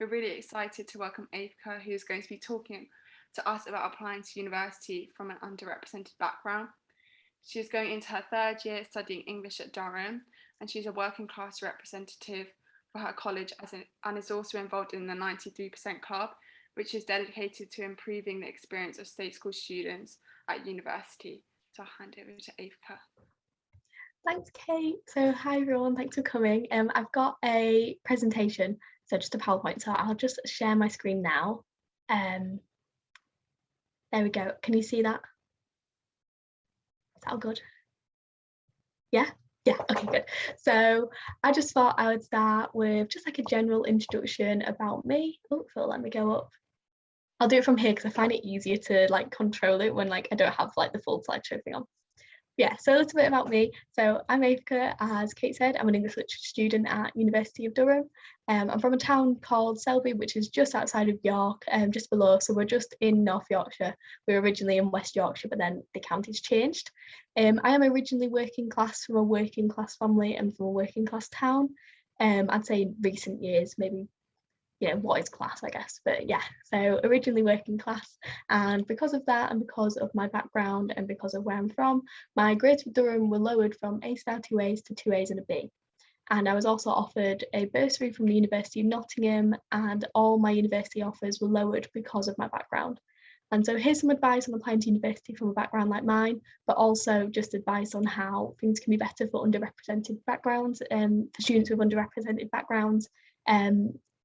we're really excited to welcome Aoifke, who is going to be talking to us about applying to university from an underrepresented background. She's going into her third year studying English at Durham, and she's a working class representative for her college and is also involved in the 93% Club, which is dedicated to improving the experience of state school students at university. So I'll hand over to Aoifke. Thanks, Kate. So hi everyone, thanks for coming. I've got a presentation, so just a PowerPoint, so I'll just share my screen now. There we go. Can you see that? Is that all good? Yeah, okay, good. So I just thought I would start with just like a general introduction about me. Oh, so let me go up. I'll do it from here because I find it easier to like control it when like I don't have like the full slideshow thing on. Yeah, so a little bit about me. So I'm Aoifke, as Kate said. I'm an English literature student at University of Durham. I'm from a town called Selby, which is just outside of York, just below. So we're just in North Yorkshire. We were originally in West Yorkshire, but then the county's changed. I am originally working class, from a working class family and from a working class town. I'd say in recent years, maybe, what is class, I guess, but yeah, so originally working class, and because of that and because of my background and because of where I'm from, my grades with Durham were lowered from A star 2As to 2As and a B. And I was also offered a bursary from the University of Nottingham, and all my university offers were lowered because of my background. And so here's some advice on applying to university from a background like mine, but also just advice on how things can be better for underrepresented backgrounds, for students with underrepresented backgrounds.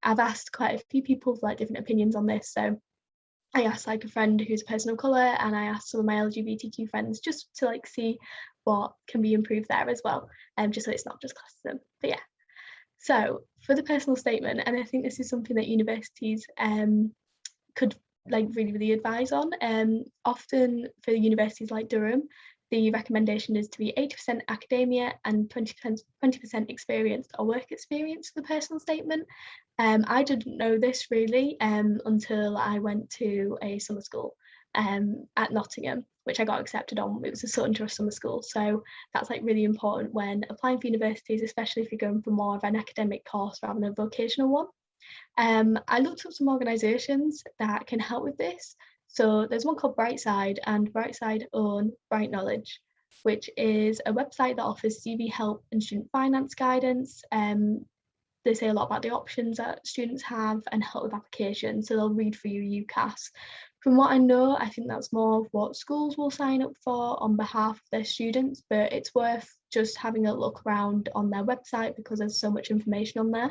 I've asked quite a few people for like different opinions on this. So I asked like a friend who's a person of colour, and I asked some of my LGBTQ friends just to like see what can be improved there as well, just so it's not just classism. But yeah, so for the personal statement, and I think this is something that universities could like really advise on. Often for universities like Durham, the recommendation is to be 80% academia and 20% experience or work experience for the personal statement. I didn't know this really until I went to a summer school at Nottingham, which I got accepted on. It was a Sutton Trust summer school, so that's like really important when applying for universities, especially if you're going for more of an academic course rather than a vocational one. I looked up some organisations that can help with this. So there's one called Brightside, and Brightside own Bright Knowledge, which is a website that offers CV help and student finance guidance. They say a lot about the options that students have and help with applications, so they'll read for you UCAS. From what I know, I think that's more of what schools will sign up for on behalf of their students, but it's worth just having a look around on their website because there's so much information on there.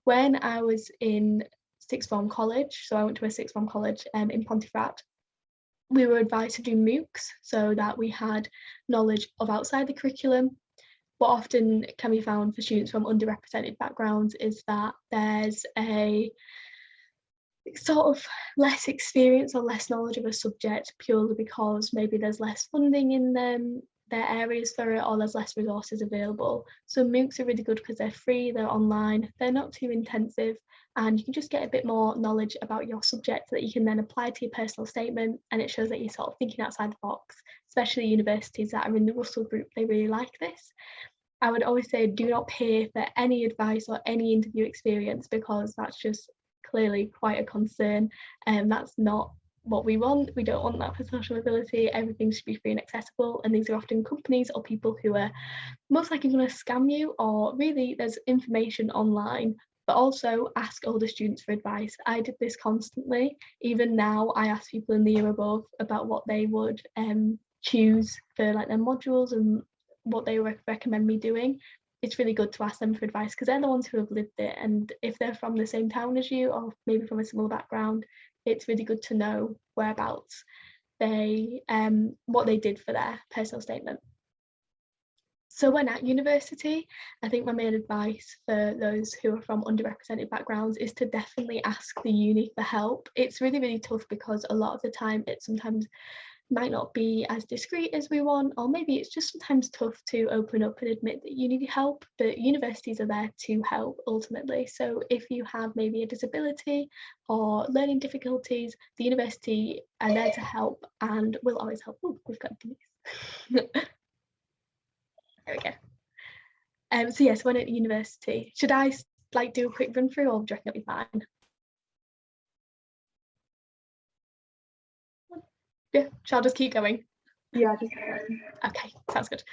When I was in sixth form college, so I went to a sixth form college in Pontefract, we were advised to do MOOCs so that we had knowledge of outside the curriculum. What often can be found for students from underrepresented backgrounds is that there's a sort of less experience or less knowledge of a subject purely because maybe there's less funding in their areas for it, or there's less resources available. So MOOCs are really good because they're free, they're online, they're not too intensive, and you can just get a bit more knowledge about your subject that you can then apply to your personal statement, and it shows that you're sort of thinking outside the box. Especially universities that are in the Russell group, they really like this. I would always say do not pay for any advice or any interview experience because that's just clearly quite a concern, and that's not what we want. We don't want that for social mobility. Everything should be free and accessible, and these are often companies or people who are most likely going to scam you, or really there's information online. But also ask older students for advice. I did this constantly. Even now I ask people in the year above about what they would choose for like their modules and what they recommend me doing. It's really good to ask them for advice because they're the ones who have lived it, and if they're from the same town as you or maybe from a similar background, it's really good to know whereabouts they what they did for their personal statement. So when at university, I think my main advice for those who are from underrepresented backgrounds is to definitely ask the uni for help. It's really tough because a lot of the time it sometimes might not be as discreet as we want, or maybe it's just sometimes tough to open up and admit that you need help, but universities are there to help ultimately. So if you have maybe a disability or learning difficulties, the university are there to help and will always help. Oh, we've got Denise. There we go. So yes, when at university, should I like do a quick run through, or do you reckon it'll be fine? Yeah, shall I just keep going? Yeah, Okay, sounds good.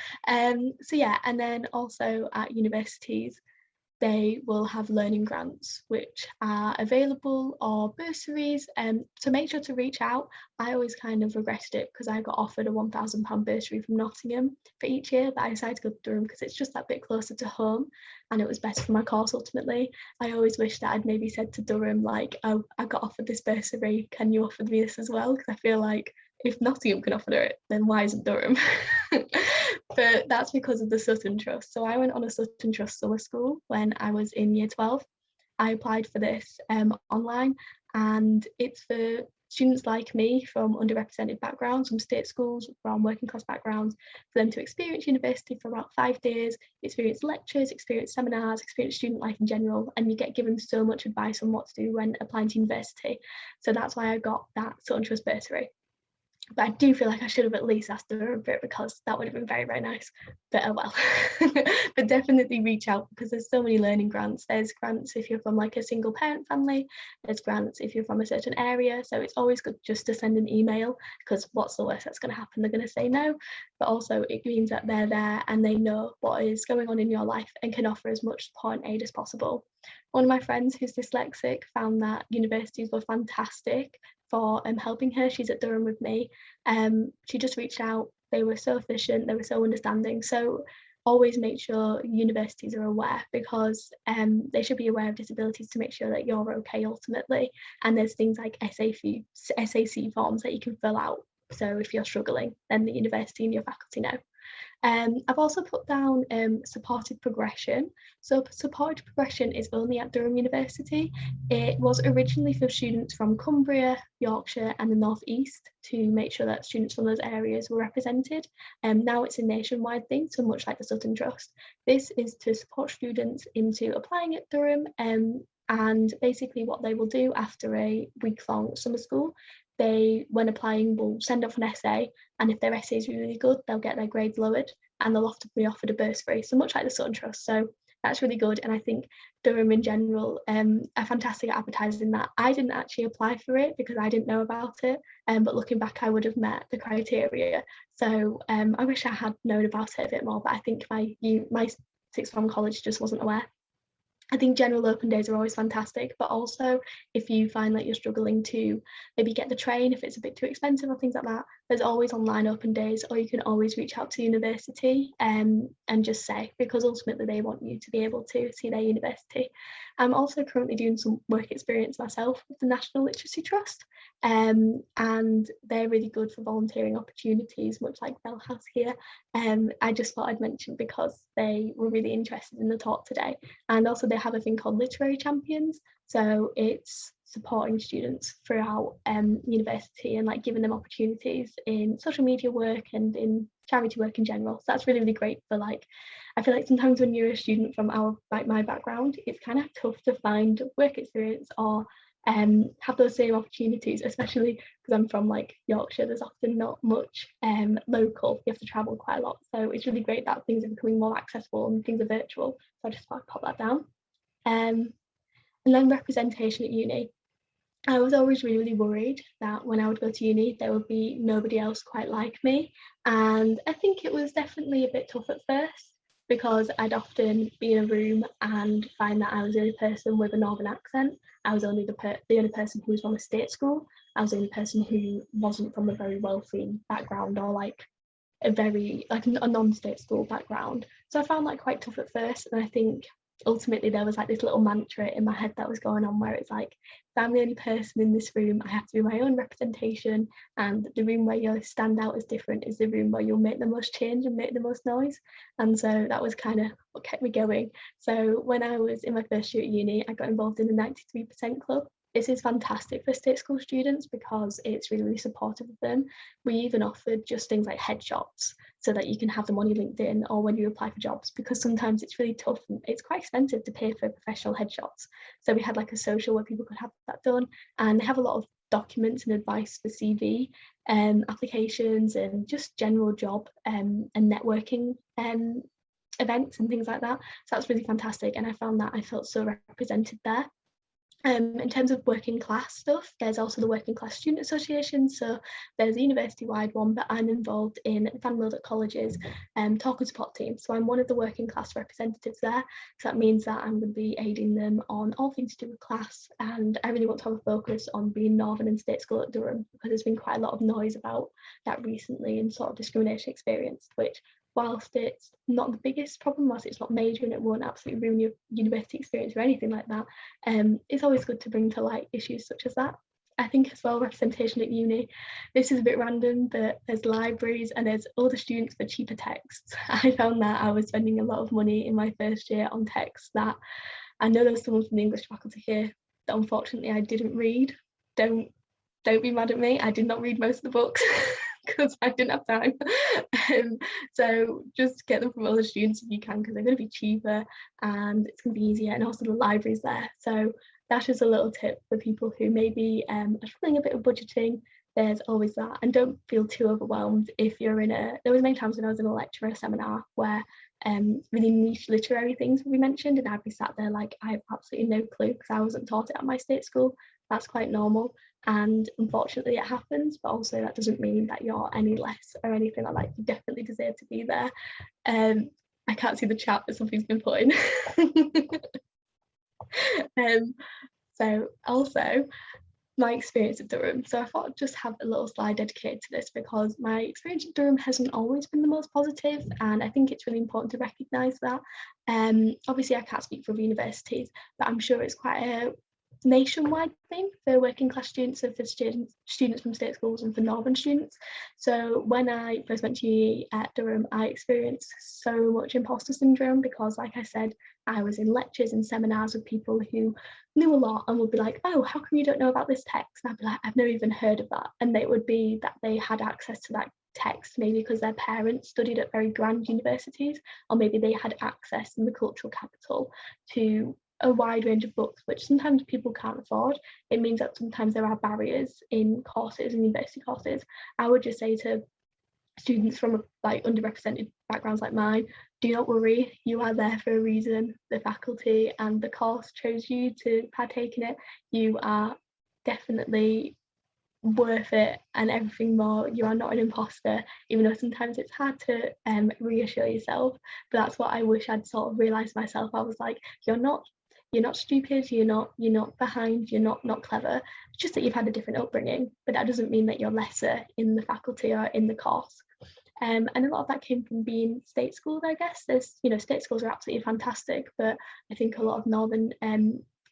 So yeah, and then also at universities, they will have learning grants which are available, or bursaries. So make sure to reach out. I always kind of regretted it because I got offered a £1,000 bursary from Nottingham for each year, but I decided to go to Durham because it's just that bit closer to home and it was better for my course ultimately. I always wish that I'd maybe said to Durham, like, oh, I got offered this bursary, can you offer me this as well? Because I feel like if Nottingham can offer it, then why isn't Durham? But that's because of the Sutton Trust. So I went on a Sutton Trust summer school when I was in year 12. I applied for this online, and it's for students like me from underrepresented backgrounds, from state schools, from working class backgrounds, for them to experience university for about 5 days, experience lectures, experience seminars, experience student life in general, and you get given so much advice on what to do when applying to university. So that's why I got that Sutton Trust bursary. But I do feel like I should have at least asked her for it, because that would have been very, very nice. But oh well. But definitely reach out, because there's so many learning grants. There's grants if you're from like a single parent family. There's grants if you're from a certain area. So it's always good just to send an email, because what's the worst that's going to happen? They're going to say no. But also it means that they're there and they know what is going on in your life and can offer as much support and aid as possible. One of my friends who's dyslexic found that universities were fantastic for helping her. She's at Durham with me. She just reached out. They were so efficient. They were so understanding. So always make sure universities are aware, because they should be aware of disabilities to make sure that you're okay ultimately. And there's things like SAC forms that you can fill out. So if you're struggling, then the university and your faculty know. I've also put down supported progression. So supported progression is only at Durham University. It was originally for students from Cumbria, Yorkshire and the North East, to make sure that students from those areas were represented. Now it's a nationwide thing, so much like the Sutton Trust. This is to support students into applying at Durham, and basically what they will do after a week-long summer school, they, when applying, will send off an essay, and if their essay is really good, they'll get their grades lowered and they'll often be offered a bursary, so much like the Sutton Trust. So that's really good, and I think Durham in general are fantastic at advertising that. I didn't actually apply for it because I didn't know about it, but looking back I would have met the criteria. So I wish I had known about it a bit more, but I think my sixth form college just wasn't aware. I think general open days are always fantastic, but also if you find that you're struggling to maybe get the train, if it's a bit too expensive or things like that, there's always online open days, or you can always reach out to university and just say, because ultimately they want you to be able to see their university. I'm also currently doing some work experience myself with the National Literacy Trust, and they're really good for volunteering opportunities, much like Bell has here. I just thought I'd mention because they were really interested in the talk today. And also they have a thing called Literary Champions. So it's supporting students throughout university and like giving them opportunities in social media work and in charity work in general. So that's really, really great for like, I feel like sometimes when you're a student from my background, it's kind of tough to find work experience or have those same opportunities, especially because I'm from like Yorkshire. There's often not much local. You have to travel quite a lot, so it's really great that things are becoming more accessible and things are virtual. So I just thought I'd pop that down. And then representation at uni. I was always really, really worried that when I would go to uni, there would be nobody else quite like me. And I think it was definitely a bit tough at first, because I'd often be in a room and find that I was the only person with a northern accent. I was only the only person who was from a state school. I was the only person who wasn't from a very wealthy background, or like a very like a non-state school background. So I found that quite tough at first, and I think ultimately there was like this little mantra in my head that was going on, where it's like, if I'm the only person in this room, I have to be my own representation, and the room where you stand out as different is the room where you'll make the most change and make the most noise. And so that was kind of what kept me going. So when I was in my first year at uni, I got involved in the 93% club. This is fantastic for state school students because it's really, really supportive of them. We even offered just things like headshots so that you can have them on your LinkedIn or when you apply for jobs, because sometimes it's really tough and it's quite expensive to pay for professional headshots. So we had like a social where people could have that done, and they have a lot of documents and advice for CV applications and just general job and networking events and things like that. So that's really fantastic, and I found that I felt so represented there. In terms of working class stuff, there's also the Working Class Student Association. So there's a university-wide one, but I'm involved in Van Wilder College's talk and support team. So I'm one of the working class representatives there. So that means that I'm going to be aiding them on all things to do with class. And I really want to have a focus on being Northern and State School at Durham, because there's been quite a lot of noise about that recently and sort of discrimination experienced, which, whilst it's not the biggest problem, whilst it's not major and it won't absolutely ruin your university experience or anything like that, it's always good to bring to light issues such as that. I think as well, representation at uni, this is a bit random, but there's libraries and there's older students for cheaper texts. I found that I was spending a lot of money in my first year on texts that I know there's someone from the English faculty here that unfortunately I didn't read. Don't be mad at me. I did not read most of the books because I didn't have time. So just get them from other students if you can, because they're going to be cheaper and it's going to be easier, and also the library's there. So that is a little tip for people who maybe are struggling a bit with budgeting. There's always that, and don't feel too overwhelmed if you're in a. There was many times when I was in a lecture or a seminar where really niche literary things would be mentioned, and I'd be sat there like I have absolutely no clue because I wasn't taught it at my state school. That's quite normal, and unfortunately it happens, but also that doesn't mean that you're any less or anything like that. You definitely deserve to be there. I can't see the chat, but something's been put in. So also my experience at Durham. So I thought I'd just have a little slide dedicated to this, because my experience at Durham hasn't always been the most positive, and I think it's really important to recognise that. Obviously I can't speak for other universities, but I'm sure it's quite a nationwide thing for working class students and for students from state schools and for northern students. So when I first went to uni at Durham, I experienced so much imposter syndrome, because like I said, I was in lectures and seminars with people who knew a lot and would be like, oh, how come you don't know about this text? And I'd be like, I've never even heard of that. And it would be that they had access to that text maybe because their parents studied at very grand universities, or maybe they had access in the cultural capital to a wide range of books, which sometimes people can't afford. It means that sometimes there are barriers in courses and university courses. I would just say to students from like underrepresented backgrounds like mine, do not worry, you are there for a reason. The faculty and the course chose you to partake in it. You are definitely worth it and everything more. You are not an imposter, even though sometimes it's hard to reassure yourself, but that's what I wish I'd sort of realised myself. I was like, you're not stupid, you're not behind, you're not clever. It's just that you've had a different upbringing, but that doesn't mean that you're lesser in the faculty or in the course. And a lot of that came from being state schooled, I guess. There's, state schools are absolutely fantastic, but I think a lot of northern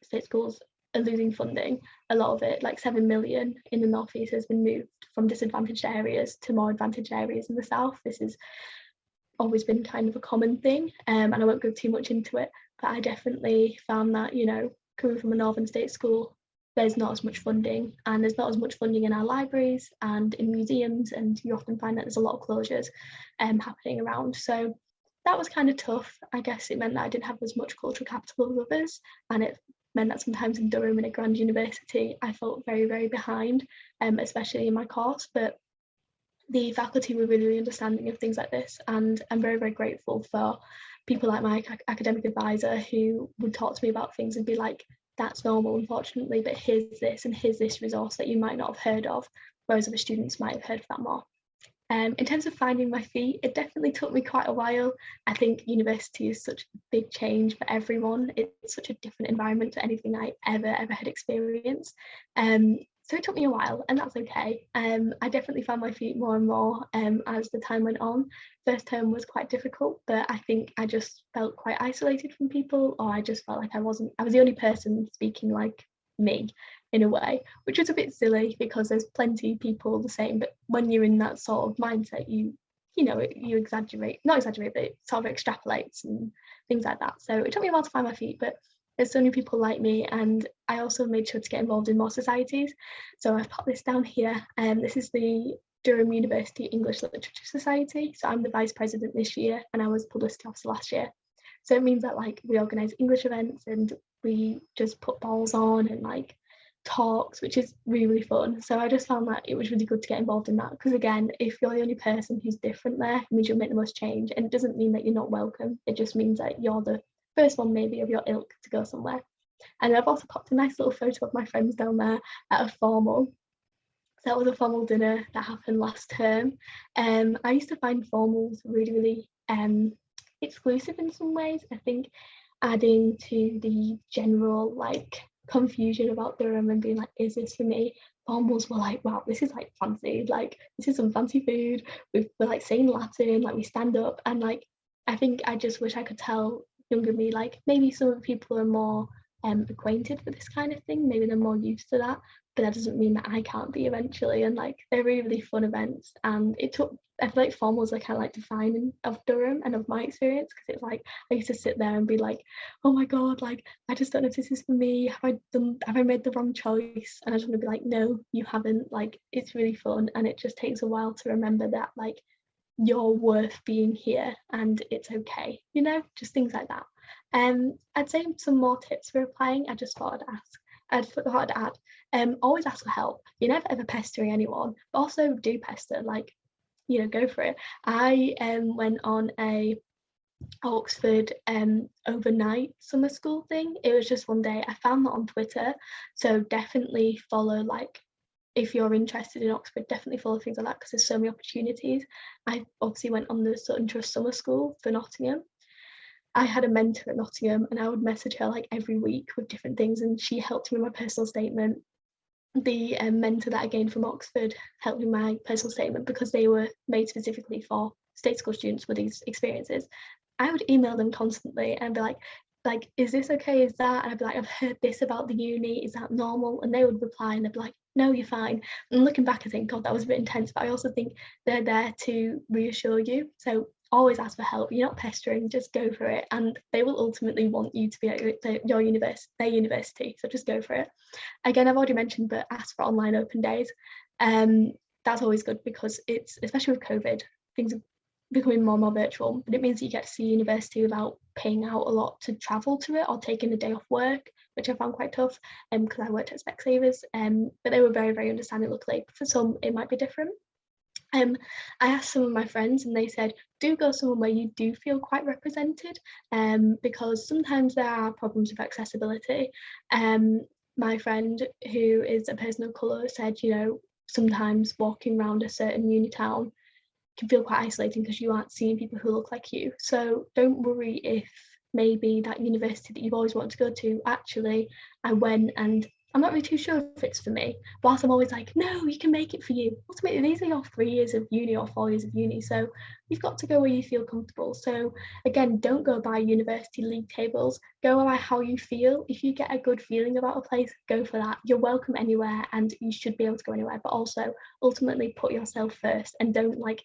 state schools are losing funding. A lot of it, like 7 million in the northeast, has been moved from disadvantaged areas to more advantaged areas in the south. This has always been kind of a common thing, and I won't go too much into it, but I definitely found that, coming from a northern state school, there's not as much funding, and there's not as much funding in our libraries and in museums, and you often find that there's a lot of closures happening around. So that was kind of tough. I guess it meant that I didn't have as much cultural capital as others, and it meant that sometimes in Durham, in a grand university, I felt very, very behind, especially in my course. But the faculty were really, really understanding of things like this, and I'm very, very grateful for people like my academic advisor who would talk to me about things and be like, that's normal, unfortunately, but here's this and here's this resource that you might not have heard of, whereas other students might have heard of that more. In terms of finding my feet, it definitely took me quite a while. I think university is such a big change for everyone. It's such a different environment to anything I ever had experienced. So it took me a while, and that's okay. I definitely found my feet more and more as the time went on. First term was quite difficult, but I think I just felt quite isolated from people, or I just felt like I was the only person speaking like me in a way, which was a bit silly because there's plenty of people the same. But when you're in that sort of mindset, you not exaggerate, but it sort of extrapolates and things like that. So it took me a while to find my feet, but there's so many people like me, and I also made sure to get involved in more societies. So I've put this down here, and this is the Durham University English Literature Society. So I'm the vice president this year, and I was publicity officer last year. So it means that we organise English events, and we just put balls on and talks, which is really, really fun. So I just found that it was really good to get involved in that, because again, if you're the only person who's different there, it means you'll make the most change, and it doesn't mean that you're not welcome. It just means that you're the first one maybe of your ilk to go somewhere. And I've also popped a nice little photo of my friends down there at a formal. So that was a formal dinner that happened last term. I used to find formals really, really exclusive in some ways. I think adding to the general like confusion about Durham and being like, is this for me? Formals were like, wow, this is like fancy. Like, this is some fancy food. We're like saying Latin, like we stand up, and like I think I just wish I could tell younger me, like maybe some of the people are more acquainted with this kind of thing. Maybe they're more used to that, but that doesn't mean that I can't be eventually. And like they're really, really fun events. And it took, I feel like formals are kind of like defining of Durham and of my experience, because it's like I used to sit there and be like, oh my god, like I just don't know if this is for me. Have I made the wrong choice? And I just want to be like, no, you haven't. Like it's really fun, and it just takes a while to remember that like you're worth being here and it's okay, you know, just things like that. I'd say some more tips for applying. I just thought I'd add, always ask for help. You're never ever pestering anyone, but also do pester, like, you know, go for it. I went on a Oxford overnight summer school thing. It was just one day. I found that on Twitter, so definitely follow, like, if you're interested in Oxford, definitely follow things like that, because there's so many opportunities. I obviously went on the Sutton Trust summer school for Nottingham. I had a mentor at Nottingham, and I would message her like every week with different things, and she helped me with my personal statement. The mentor that I gained from Oxford helped me with my personal statement, because they were made specifically for state school students with these experiences. I would email them constantly and be like, is this okay? Is that? And I'd be like, I've heard this about the uni. Is that normal? And they would reply and they'd be like, no, you're fine. And looking back, I think, God, that was a bit intense. But I also think they're there to reassure you. So always ask for help. You're not pestering, just go for it. And they will ultimately want you to be at your university, their university. So just go for it. Again, I've already mentioned, but ask for online open days. That's always good, because it's, especially with COVID, things are becoming more and more virtual, but it means that you get to see university without paying out a lot to travel to it or taking a day off work, which I found quite tough, because I worked at Specsavers, but they were very, very understanding. Luckily, for some it might be different. I asked some of my friends, and they said, do go somewhere where you do feel quite represented, because sometimes there are problems with accessibility. My friend, who is a person of colour, said, you know, sometimes walking around a certain uni town can feel quite isolating, because you aren't seeing people who look like you. So don't worry if maybe that university that you've always wanted to go to, actually I went and I'm not really too sure if it's for me. Whilst I'm always like, no, you can make it for you. Ultimately, these are your 3 years of uni or 4 years of uni. So you've got to go where you feel comfortable. So again, don't go by university league tables. Go by how you feel. If you get a good feeling about a place, go for that. You're welcome anywhere, and you should be able to go anywhere. But also, ultimately, put yourself first, and don't like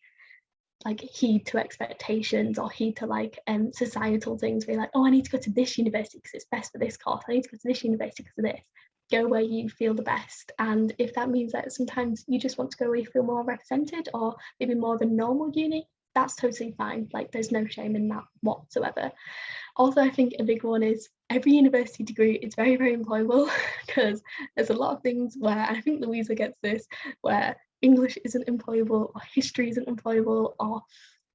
heed to expectations or heed to like societal things where you're like, oh, I need to go to this university because it's best for this course. I need to go to this university because of this. Go where you feel the best. And if that means that sometimes you just want to go where you feel more represented, or maybe more of a normal uni, that's totally fine. Like, there's no shame in that whatsoever. Also, I think a big one is every university degree is very, very employable, because there's a lot of things where, I think Louisa gets this, where English isn't employable, or history isn't employable, or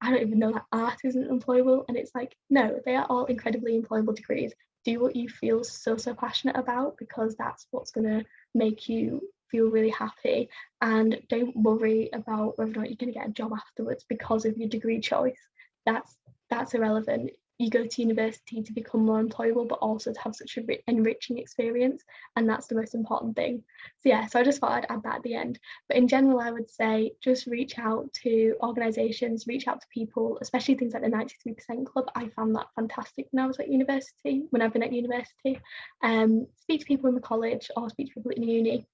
I don't even know that art isn't employable. And it's like, no, they are all incredibly employable degrees. Do what you feel so passionate about, because that's what's going to make you feel really happy. And don't worry about whether or not you're going to get a job afterwards because of your degree choice. That's irrelevant. You go to university to become more employable, but also to have such an enriching experience, and that's the most important thing. So yeah, so I just thought I'd add that at the end. But in general, I would say just reach out to organisations, reach out to people, especially things like the 93% Club. I found that fantastic when I was at university, when I've been at university. Speak to people in the college, or speak to people in the uni.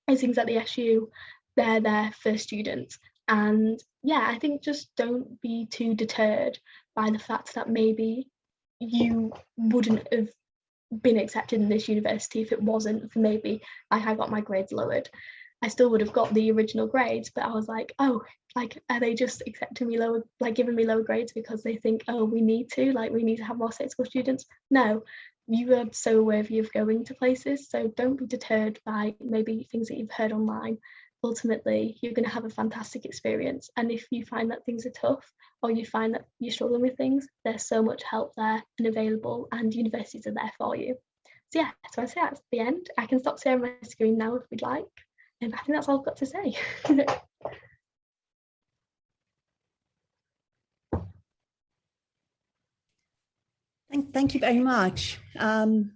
There's things like the SU, they're there for students. And yeah, I think just don't be too deterred by the fact that maybe you wouldn't have been accepted in this university if it wasn't for maybe like I got my grades lowered. I still would have got the original grades, but I was like, oh, like, are they just accepting me lower, like giving me lower grades because they think, oh, we need to have more state school students? No, you are so worthy of going to places, so don't be deterred by maybe things that you've heard online. Ultimately, you're going to have a fantastic experience, and if you find that things are tough or you find that you're struggling with things, there's so much help there and available, and universities are there for you. So yeah, so I say that's the end. I can stop sharing my screen now if we'd like, and I think that's all I've got to say. Thank you very much. And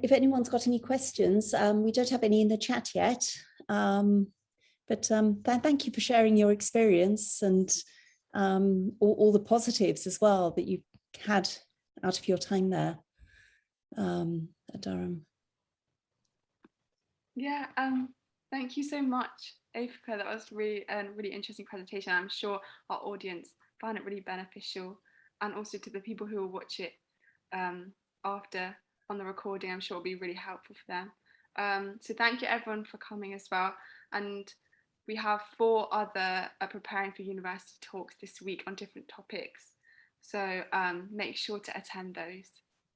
if anyone's got any questions, we don't have any in the chat yet. But thank you for sharing your experience and all the positives as well that you had out of your time there at Durham. Yeah, thank you so much, Aoifke. That was really really interesting presentation. I'm sure our audience found it really beneficial, and also to the people who will watch it after on the recording, I'm sure it'll be really helpful for them. So thank you everyone for coming as well. And we have 4 other preparing for university talks this week on different topics. So make sure to attend those.